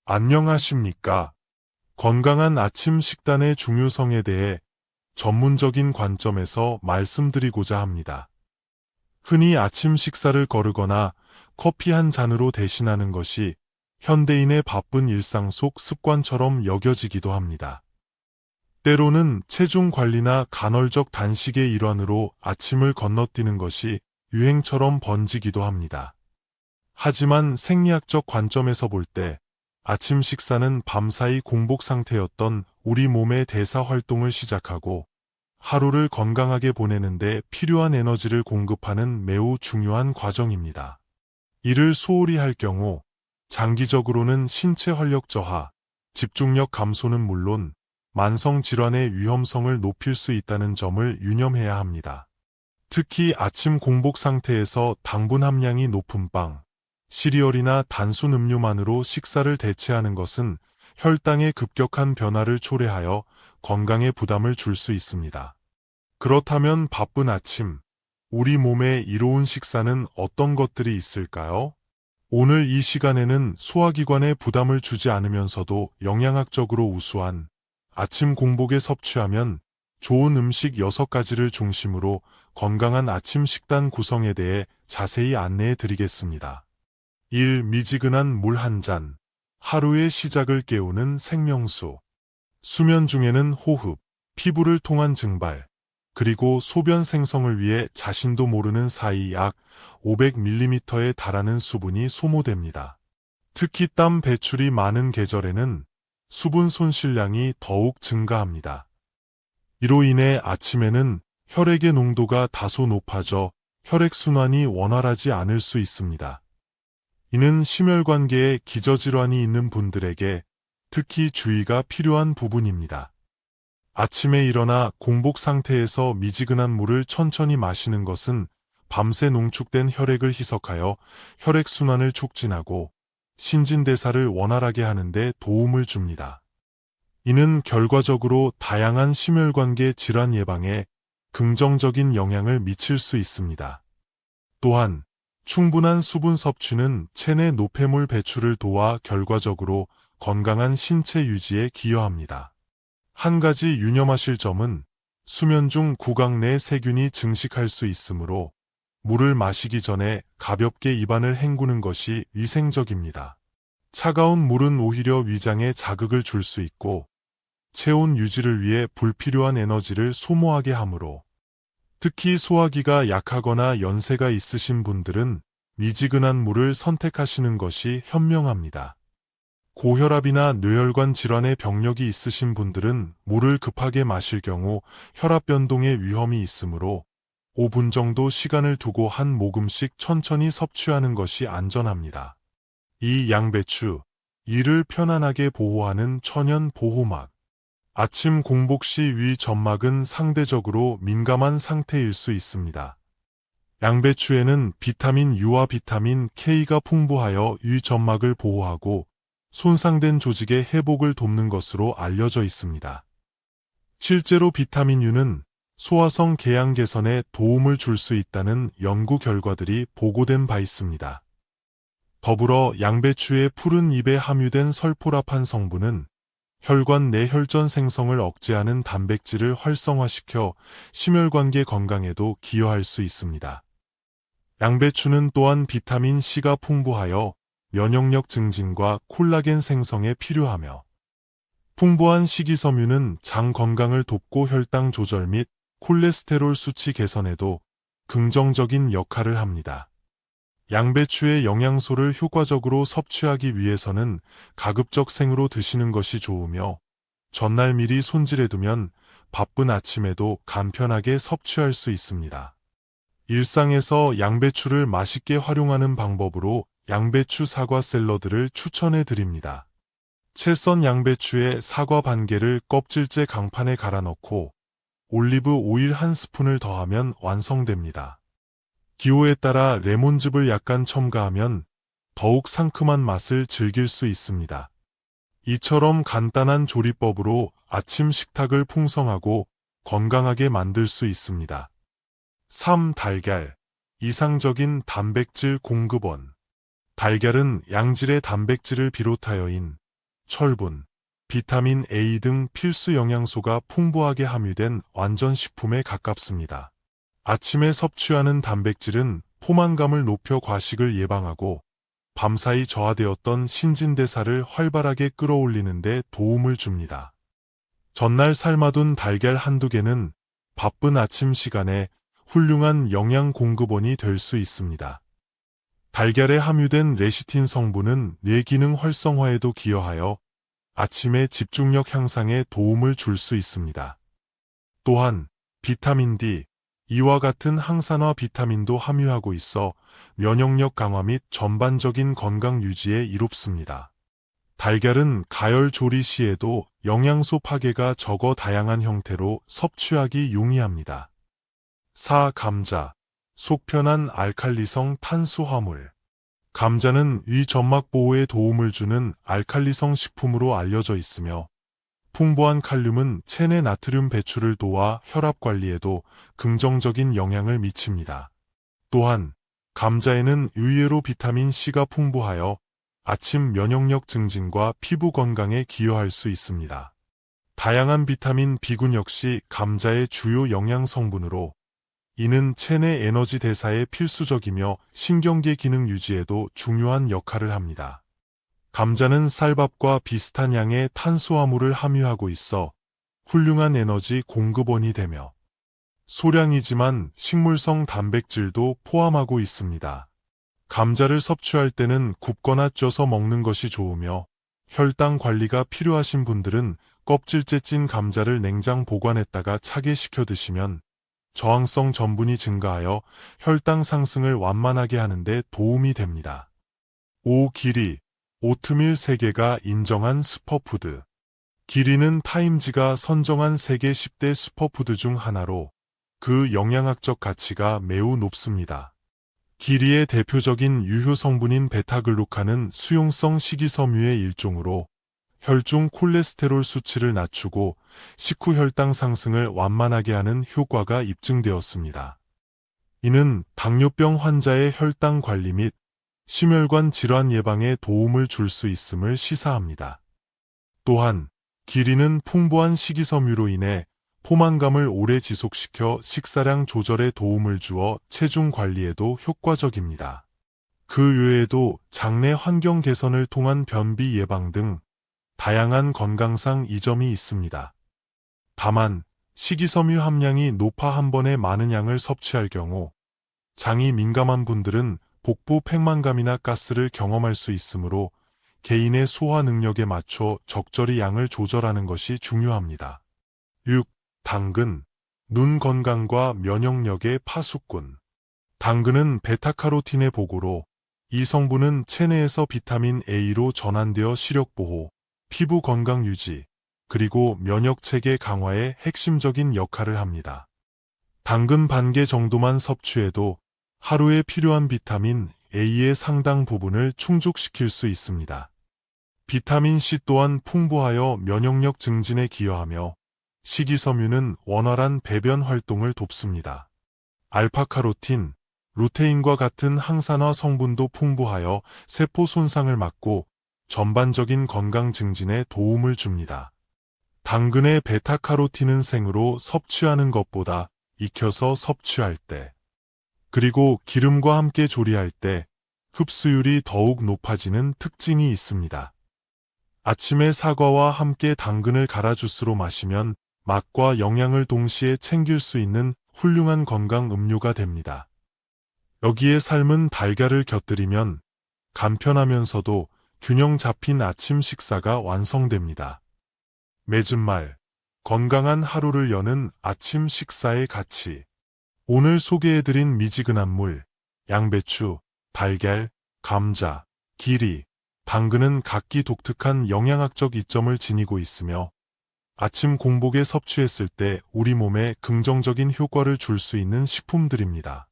안녕하십니까? 건강한 아침 식단의 중요성에 대해 전문적인 관점에서 말씀드리고자 합니다. 흔히 아침 식사를 거르거나 커피 한 잔으로 대신하는 것이 현대인의 바쁜 일상 속 습관처럼 여겨지기도 합니다. 때로는 체중 관리나 간헐적 단식의 일환으로 아침을 건너뛰는 것이 유행처럼 번지기도 합니다. 하지만 생리학적 관점에서 볼 때 아침 식사는 밤사이 공복 상태였던 우리 몸의 대사 활동을 시작하고 하루를 건강하게 보내는데 필요한 에너지를 공급하는 매우 중요한 과정입니다. 이를 소홀히 할 경우 장기적으로는 신체 활력 저하, 집중력 감소는 물론 만성 질환의 위험성을 높일 수 있다는 점을 유념해야 합니다. 특히 아침 공복 상태에서 당분 함량이 높은 빵, 시리얼이나 단순 음료만으로 식사를 대체하는 것은 혈당의 급격한 변화를 초래하여 건강에 부담을 줄 수 있습니다. 그렇다면 바쁜 아침, 우리 몸에 이로운 식사는 어떤 것들이 있을까요? 오늘 이 시간에는 소화기관에 부담을 주지 않으면서도 영양학적으로 우수한 아침 공복에 섭취하면 좋은 음식 6가지를 중심으로 건강한 아침 식단 구성에 대해 자세히 안내해 드리겠습니다. 1. 미지근한 물 한 잔. 하루의 시작을 깨우는 생명수. 수면 중에는 호흡, 피부를 통한 증발, 그리고 소변 생성을 위해 자신도 모르는 사이 약 500ml에 달하는 수분이 소모됩니다. 특히 땀 배출이 많은 계절에는 수분 손실량이 더욱 증가합니다. 이로 인해 아침에는 혈액의 농도가 다소 높아져 혈액순환이 원활하지 않을 수 있습니다. 이는 심혈관계에 기저질환이 있는 분들에게 특히 주의가 필요한 부분입니다. 아침에 일어나 공복 상태에서 미지근한 물을 천천히 마시는 것은 밤새 농축된 혈액을 희석하여 혈액순환을 촉진하고 신진대사를 원활하게 하는 데 도움을 줍니다. 이는 결과적으로 다양한 심혈관계 질환 예방에 긍정적인 영향을 미칠 수 있습니다. 또한 충분한 수분 섭취는 체내 노폐물 배출을 도와 결과적으로 건강한 신체 유지에 기여합니다. 한 가지 유념하실 점은 수면 중 구강 내 세균이 증식할 수 있으므로 물을 마시기 전에 가볍게 입안을 헹구는 것이 위생적입니다. 차가운 물은 오히려 위장에 자극을 줄 수 있고 체온 유지를 위해 불필요한 에너지를 소모하게 하므로 특히 소화기가 약하거나 연세가 있으신 분들은 미지근한 물을 선택하시는 것이 현명합니다. 고혈압이나 뇌혈관 질환의 병력이 있으신 분들은 물을 급하게 마실 경우 혈압 변동의 위험이 있으므로 5분 정도 시간을 두고 한 모금씩 천천히 섭취하는 것이 안전합니다. 2. 양배추. 이를 편안하게 보호하는 천연 보호막. 아침 공복 시 위 점막은 상대적으로 민감한 상태일 수 있습니다. 양배추에는 비타민 U와 비타민 K가 풍부하여 위 점막을 보호하고 손상된 조직의 회복을 돕는 것으로 알려져 있습니다. 실제로 비타민 U는 소화성 궤양 개선에 도움을 줄 수 있다는 연구 결과들이 보고된 바 있습니다. 더불어 양배추의 푸른 잎에 함유된 설포라판 성분은 혈관 내 혈전 생성을 억제하는 단백질을 활성화시켜 심혈관계 건강에도 기여할 수 있습니다. 양배추는 또한 비타민 C가 풍부하여 면역력 증진과 콜라겐 생성에 필요하며 풍부한 식이섬유는 장 건강을 돕고 혈당 조절 및 콜레스테롤 수치 개선에도 긍정적인 역할을 합니다. 양배추의 영양소를 효과적으로 섭취하기 위해서는 가급적 생으로 드시는 것이 좋으며 전날 미리 손질해두면 바쁜 아침에도 간편하게 섭취할 수 있습니다. 일상에서 양배추를 맛있게 활용하는 방법으로 양배추 사과 샐러드를 추천해 드립니다. 채 썬 양배추에 사과 반 개를 껍질째 강판에 갈아 넣고 올리브 오일 한 스푼을 더하면 완성됩니다. 기호에 따라 레몬즙을 약간 첨가하면 더욱 상큼한 맛을 즐길 수 있습니다. 이처럼 간단한 조리법으로 아침 식탁을 풍성하고 건강하게 만들 수 있습니다. 3. 달걀. 이상적인 단백질 공급원. 달걀은 양질의 단백질을 비롯하여인 철분, 비타민 A 등 필수 영양소가 풍부하게 함유된 완전 식품에 가깝습니다. 아침에 섭취하는 단백질은 포만감을 높여 과식을 예방하고 밤사이 저하되었던 신진대사를 활발하게 끌어올리는 데 도움을 줍니다. 전날 삶아둔 달걀 한두 개는 바쁜 아침 시간에 훌륭한 영양 공급원이 될 수 있습니다. 달걀에 함유된 레시틴 성분은 뇌 기능 활성화에도 기여하여 아침의 집중력 향상에 도움을 줄 수 있습니다. 또한 비타민 D, 이와 같은 항산화 비타민도 함유하고 있어 면역력 강화 및 전반적인 건강 유지에 이롭습니다. 달걀은 가열 조리 시에도 영양소 파괴가 적어 다양한 형태로 섭취하기 용이합니다. 4. 감자, 속 편한 알칼리성 탄수화물. 감자는 위 점막 보호에 도움을 주는 알칼리성 식품으로 알려져 있으며 풍부한 칼륨은 체내 나트륨 배출을 도와 혈압 관리에도 긍정적인 영향을 미칩니다. 또한 감자에는 의외로 비타민 C가 풍부하여 아침 면역력 증진과 피부 건강에 기여할 수 있습니다. 다양한 비타민 B군 역시 감자의 주요 영양 성분으로 이는 체내 에너지 대사에 필수적이며 신경계 기능 유지에도 중요한 역할을 합니다. 감자는 쌀밥과 비슷한 양의 탄수화물을 함유하고 있어 훌륭한 에너지 공급원이 되며 소량이지만 식물성 단백질도 포함하고 있습니다. 감자를 섭취할 때는 굽거나 쪄서 먹는 것이 좋으며 혈당 관리가 필요하신 분들은 껍질째 찐 감자를 냉장 보관했다가 차게 식혀 드시면 저항성 전분이 증가하여 혈당 상승을 완만하게 하는 데 도움이 됩니다. 5. 기리, 오트밀 세계가 인정한 슈퍼푸드. 기리는 타임지가 선정한 세계 10대 슈퍼푸드 중 하나로 그 영양학적 가치가 매우 높습니다. 기리의 대표적인 유효 성분인 베타글루칸은 수용성 식이섬유의 일종으로 혈중 콜레스테롤 수치를 낮추고 식후 혈당 상승을 완만하게 하는 효과가 입증되었습니다. 이는 당뇨병 환자의 혈당 관리 및 심혈관 질환 예방에 도움을 줄 수 있음을 시사합니다. 또한 기리는 풍부한 식이섬유로 인해 포만감을 오래 지속시켜 식사량 조절에 도움을 주어 체중 관리에도 효과적입니다. 그 외에도 장내 환경 개선을 통한 변비 예방 등 다양한 건강상 이점이 있습니다. 다만 식이섬유 함량이 높아 한 번에 많은 양을 섭취할 경우 장이 민감한 분들은 복부 팽만감이나 가스를 경험할 수 있으므로 개인의 소화 능력에 맞춰 적절히 양을 조절하는 것이 중요합니다. 6. 당근, 눈 건강과 면역력의 파수꾼. 당근은 베타카로틴의 보고로 이 성분은 체내에서 비타민 A로 전환되어 시력 보호, 피부 건강 유지, 그리고 면역체계 강화에 핵심적인 역할을 합니다. 당근 반개 정도만 섭취해도 하루에 필요한 비타민 A의 상당 부분을 충족시킬 수 있습니다. 비타민 C 또한 풍부하여 면역력 증진에 기여하며 식이섬유는 원활한 배변 활동을 돕습니다. 알파카로틴, 루테인과 같은 항산화 성분도 풍부하여 세포 손상을 막고 전반적인 건강 증진에 도움을 줍니다. 당근의 베타카로틴은 생으로 섭취하는 것보다 익혀서 섭취할 때, 그리고 기름과 함께 조리할 때 흡수율이 더욱 높아지는 특징이 있습니다. 아침에 사과와 함께 당근을 갈아 주스로 마시면 맛과 영양을 동시에 챙길 수 있는 훌륭한 건강 음료가 됩니다. 여기에 삶은 달걀을 곁들이면 간편하면서도 균형 잡힌 아침 식사가 완성됩니다. 맺은 말, 건강한 하루를 여는 아침 식사의 가치. 오늘 소개해드린 미지근한 물, 양배추, 달걀, 감자, 기리, 당근은 각기 독특한 영양학적 이점을 지니고 있으며 아침 공복에 섭취했을 때 우리 몸에 긍정적인 효과를 줄 수 있는 식품들입니다.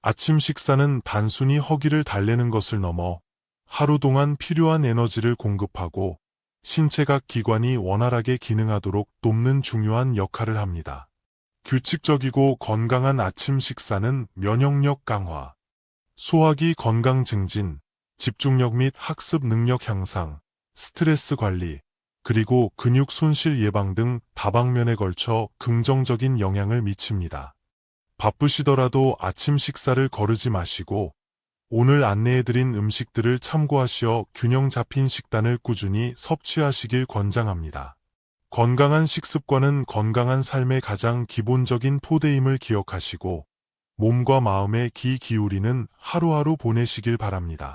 아침 식사는 단순히 허기를 달래는 것을 넘어 하루 동안 필요한 에너지를 공급하고 신체 각 기관이 원활하게 기능하도록 돕는 중요한 역할을 합니다. 규칙적이고 건강한 아침 식사는 면역력 강화, 소화기 건강 증진, 집중력 및 학습 능력 향상, 스트레스 관리, 그리고 근육 손실 예방 등 다방면에 걸쳐 긍정적인 영향을 미칩니다. 바쁘시더라도 아침 식사를 거르지 마시고 오늘 안내해드린 음식들을 참고하시어 균형 잡힌 식단을 꾸준히 섭취하시길 권장합니다. 건강한 식습관은 건강한 삶의 가장 기본적인 토대임을 기억하시고 몸과 마음에 기울이는 하루하루 보내시길 바랍니다.